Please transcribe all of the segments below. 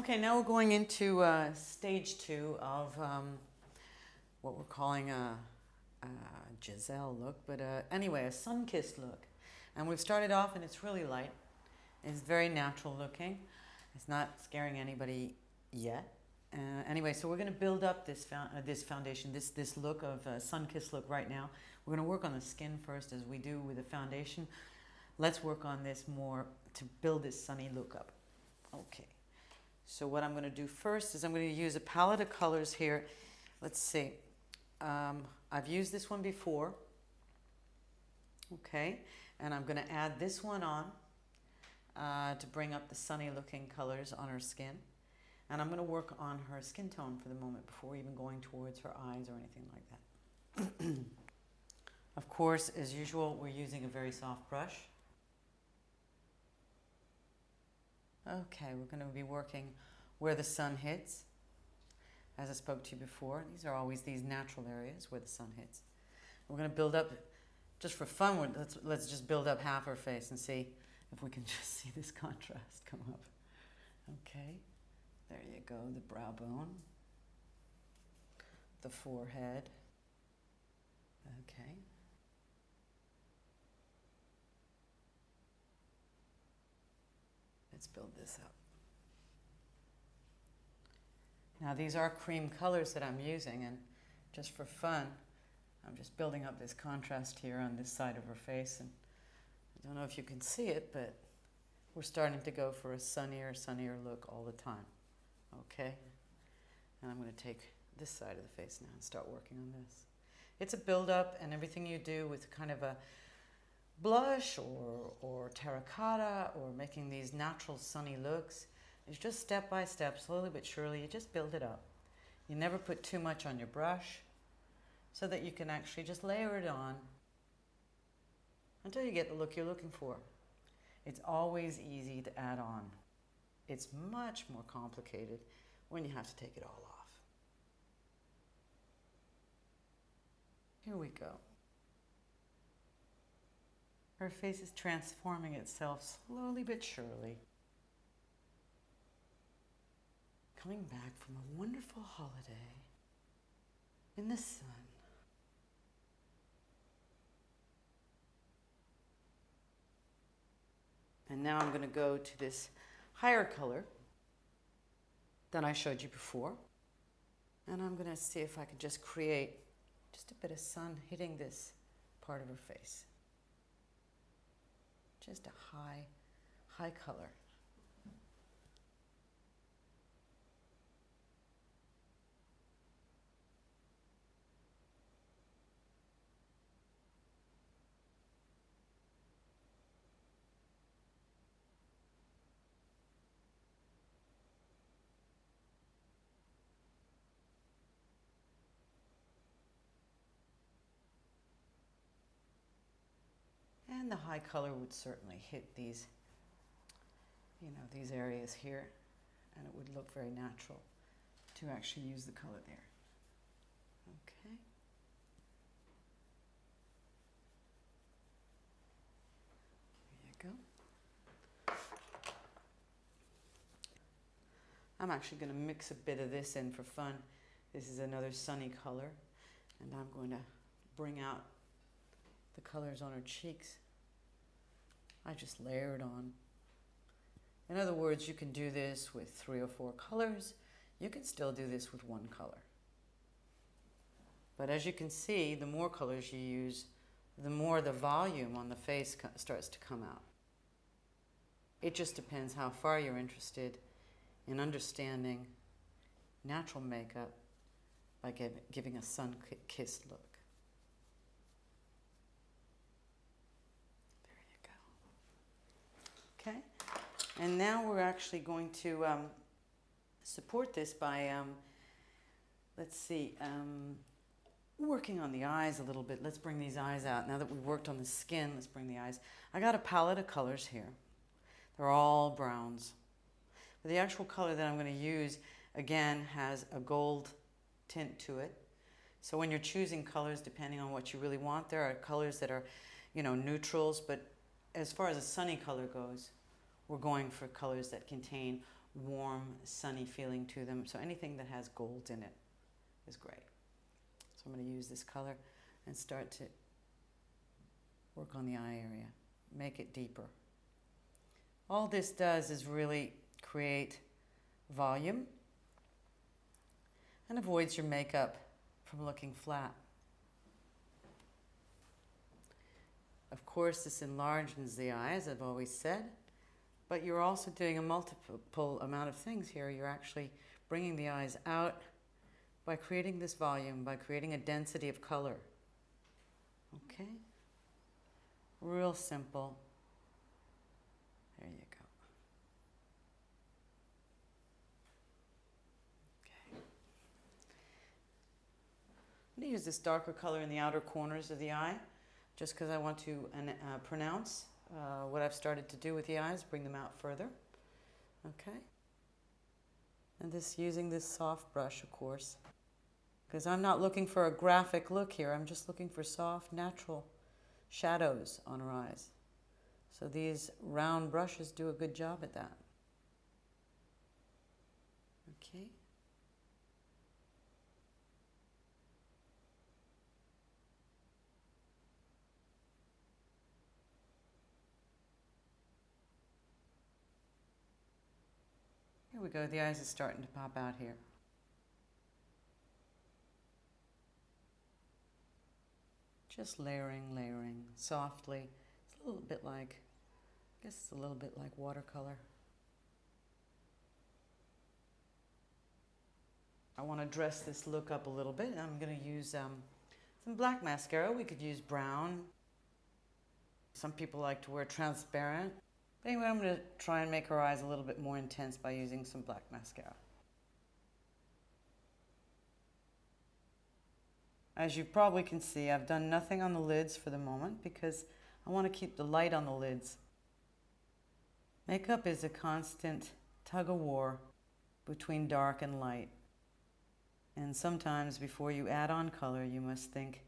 Okay, now we're going into stage 2 of what we're calling a Gisele look, but anyway, a sun-kissed look. And we've started off and it's really light. It's very natural looking. It's not scaring anybody yet. Anyway, so we're going to build up this foundation, this look of sun-kissed look right now. We're going to work on the skin first as we do with the foundation. Let's work on this more to build this sunny look up. Okay. So what I'm going to do first is I'm going to use a palette of colors here. Let's see. I've used this one before. Okay. And I'm going to add this one on to bring up the sunny looking colors on her skin. And I'm going to work on her skin tone for the moment before even going towards her eyes or anything like that. Of course, as usual, we're using a very soft brush. Okay, we're going to be working where the sun hits. As I spoke to you before, these are always these natural areas where the sun hits. We're going to build up, just for fun, let's just build up half her face and see if we can just see this contrast come up. Okay, there you go, the brow bone, the forehead. Okay. Let's build this up. Now these are cream colors that I'm using, and just for fun, I'm just building up this contrast here on this side of her face. And I don't know if you can see it, but we're starting to go for a sunnier look all the time. Okay? And I'm going to take this side of the face now and start working on this. It's a build-up, and everything you do with kind of a blush or terracotta or making these natural sunny looks is just step by step, slowly but surely. You just build it up. You never put too much on your brush so that you can actually just layer it on until you get the look you're looking for. It's always easy to add on. It's much more complicated when you have to take it all off. Here we go. Her face is transforming itself slowly but surely. Coming back from a wonderful holiday in the sun. And now I'm going to go to this higher color that I showed you before. And I'm going to see if I can just create just a bit of sun hitting this part of her face. Just a high color. And the high color would certainly hit these, these areas here, and it would look very natural to actually use the color there. Okay. There you go. I'm actually going to mix a bit of this in for fun. This is another sunny color, and I'm going to bring out the colors on her cheeks. I just layer it on. In other words, you can do this with 3 or 4 colors. You can still do this with 1 color. But as you can see, the more colors you use, the more the volume on the face starts to come out. It just depends how far you're interested in understanding natural makeup by giving a sun-kissed look. Okay, and now we're actually going to support this by, working on the eyes a little bit. Let's bring these eyes out. Now that we've worked on the skin, let's bring the eyes. I got a palette of colors here. They're all browns. But the actual color that I'm going to use, again, has a gold tint to it. So when you're choosing colors, depending on what you really want, there are colors that are, neutrals, but as far as a sunny color goes, we're going for colors that contain warm, sunny feeling to them. So anything that has gold in it is great. So I'm going to use this color and start to work on the eye area, make it deeper. All this does is really create volume and avoids your makeup from looking flat. Of course, this enlarges the eye, as I've always said, but you're also doing a multiple amount of things here. You're actually bringing the eyes out by creating this volume, by creating a density of color. Okay? Real simple. There you go. Okay. I'm going to use this darker color in the outer corners of the eye, just because I want to pronounce what I've started to do with the eyes, bring them out further. Okay? And this, using this soft brush, of course, because I'm not looking for a graphic look here. I'm just looking for soft, natural shadows on her eyes. So these round brushes do a good job at that. Okay. Here we go. The eyes are starting to pop out here. Just layering, softly. It's a little bit like, I guess it's a little bit like watercolor. I want to dress this look up a little bit. I'm going to use some black mascara. We could use brown. Some people like to wear transparent. But anyway, I'm going to try and make her eyes a little bit more intense by using some black mascara. As you probably can see, I've done nothing on the lids for the moment because I want to keep the light on the lids. Makeup is a constant tug-of-war between dark and light. And sometimes before you add on color, you must think,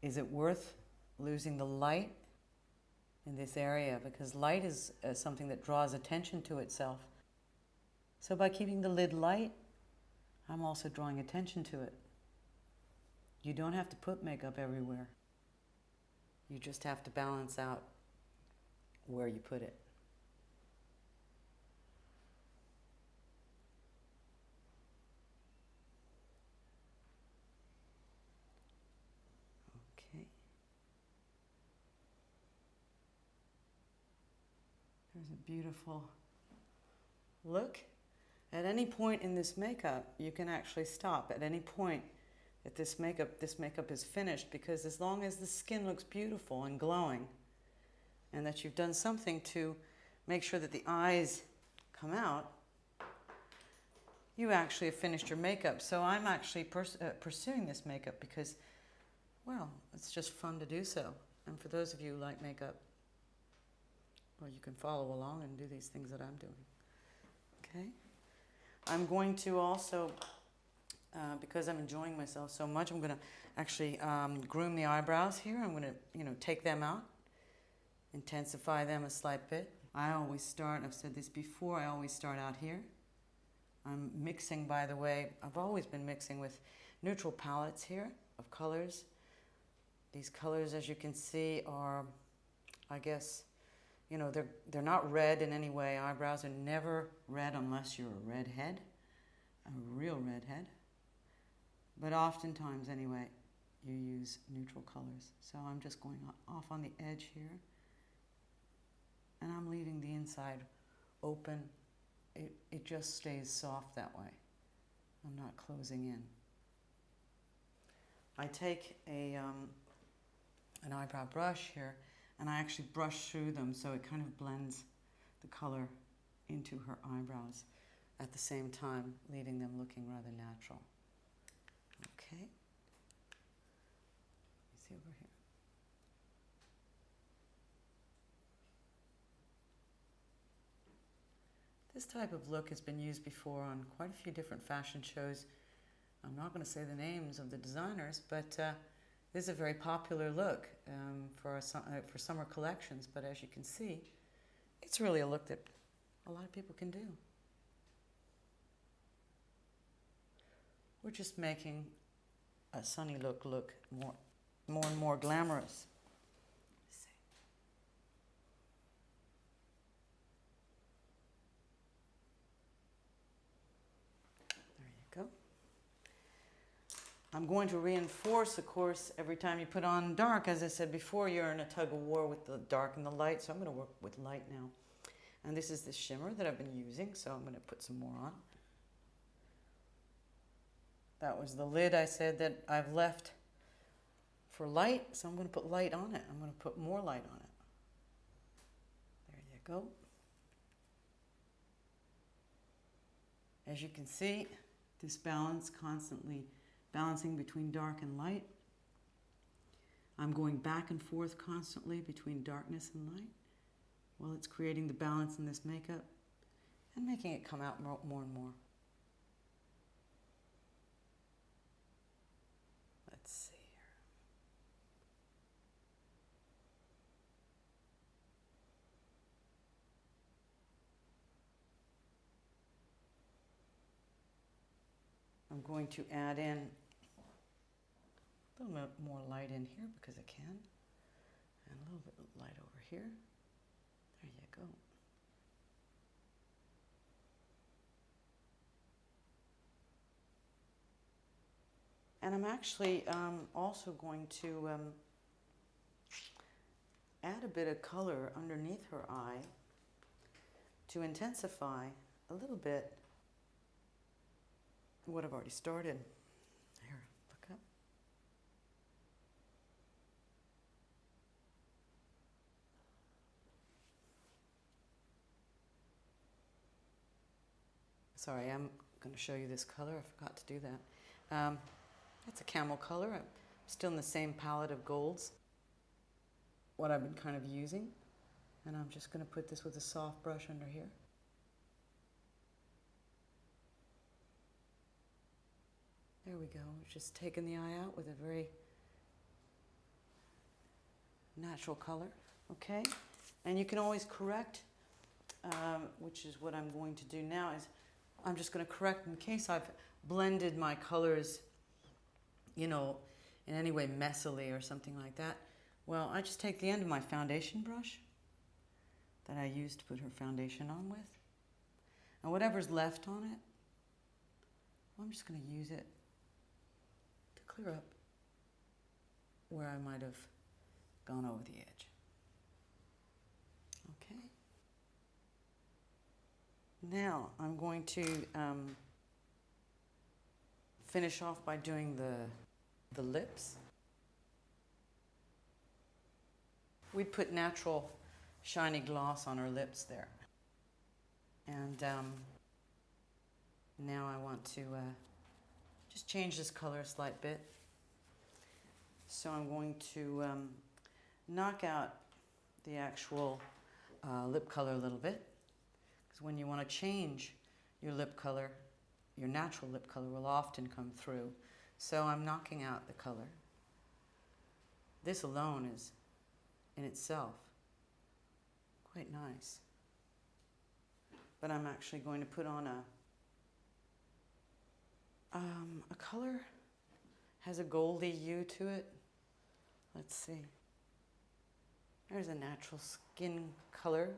is it worth losing the light in this area? Because light is something that draws attention to itself. So by keeping the lid light, I'm also drawing attention to it. You don't have to put makeup everywhere. You just have to balance out where you put it. Okay. There's a beautiful look. At any point in this makeup, you can actually stop. At any point that this makeup is finished, because as long as the skin looks beautiful and glowing, and that you've done something to make sure that the eyes come out, you actually have finished your makeup. So I'm actually pursuing this makeup because, well, it's just fun to do so. And for those of you who like makeup, well, you can follow along and do these things that I'm doing. Okay? I'm going to also, because I'm enjoying myself so much, I'm going to actually groom the eyebrows here. I'm going to, take them out, intensify them a slight bit. I always start, I've said this before, I always start out here. I'm mixing, by the way, I've always been mixing with neutral palettes here of colors. These colors, as you can see, are, I guess, they're not red in any way. Eyebrows are never red unless you're a redhead, a real redhead. But oftentimes, anyway, you use neutral colors. So I'm just going off on the edge here. And I'm leaving the inside open. It just stays soft that way. I'm not closing in. I take an eyebrow brush here, and I actually brush through them so it kind of blends the color into her eyebrows at the same time, leaving them looking rather natural. Okay. Let me see over here. This type of look has been used before on quite a few different fashion shows. I'm not going to say the names of the designers, but this is a very popular look for summer collections. But as you can see, it's really a look that a lot of people can do. we're just making a sunny look more and more glamorous. There you go. I'm going to reinforce, of course, every time you put on dark. As I said before, you're in a tug of war with the dark and the light, so I'm going to work with light now. And this is the shimmer that I've been using, so I'm going to put some more on. That was the lid I said that I've left for light, so I'm going to put light on it. I'm going to put more light on it. There you go. As you can see, this balance, constantly balancing between dark and light. I'm going back and forth constantly between darkness and light while it's creating the balance in this makeup and making it come out more and more. Let's see here. I'm going to add in a little bit more light in here because I can, and a little bit of light over here. There you go. And I'm actually also going to add a bit of color underneath her eye to intensify a little bit what I've already started. Here, look up. Sorry, I'm going to show you this color. I forgot to do that. It's a camel color. I'm still in the same palette of golds, what I've been kind of using. And I'm just going to put this with a soft brush under here. There we go. Just taking the eye out with a very natural color. Okay? And you can always correct, which is what I'm going to do now, is I'm just going to correct in case I've blended my colors, you know, in any way messily or something like that. Well, I just take the end of my foundation brush that I used to put her foundation on with, and whatever's left on it, well, I'm just going to use it to clear up where I might have gone over the edge. Okay. Now I'm going to finish off by doing the lips. We put natural shiny gloss on her lips there. And now I want to just change this color a slight bit. So I'm going to knock out the actual lip color a little bit. Because when you want to change your lip color, your natural lip color will often come through. So I'm knocking out the color. This alone is, in itself, quite nice. But I'm actually going to put on a color, has a goldy hue to it. Let's see. There's a natural skin color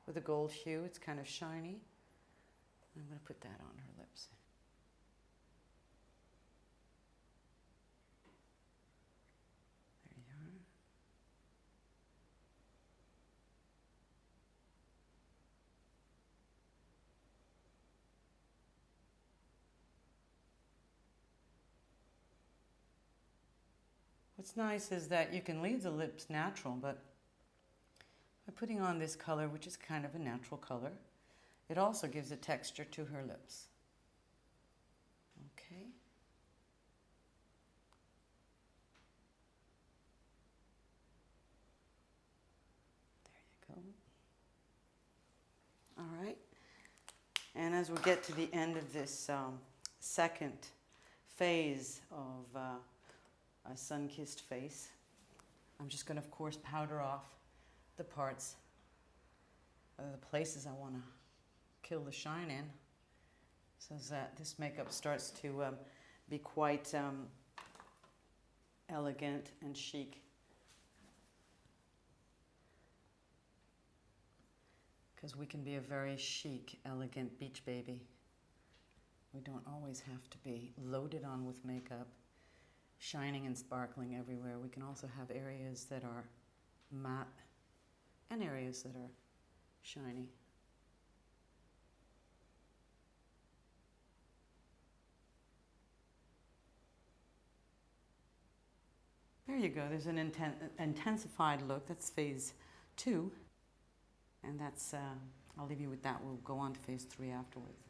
with a gold hue. It's kind of shiny. I'm going to put that on her lips. There you are. What's nice is that you can leave the lips natural, but by putting on this color, which is kind of a natural color, it also gives a texture to her lips. Okay. There you go. All right. And as we get to the end of this second phase of a sun-kissed face, I'm just going to, of course, powder off the parts, the places I want to kill the shine in, so that this makeup starts to be quite elegant and chic. Because we can be a very chic, elegant beach baby. We don't always have to be loaded on with makeup, shining and sparkling everywhere. We can also have areas that are matte and areas that are shiny. There you go. There's an intensified look. That's phase 2. And that's, I'll leave you with that. We'll go on to phase 3 afterwards.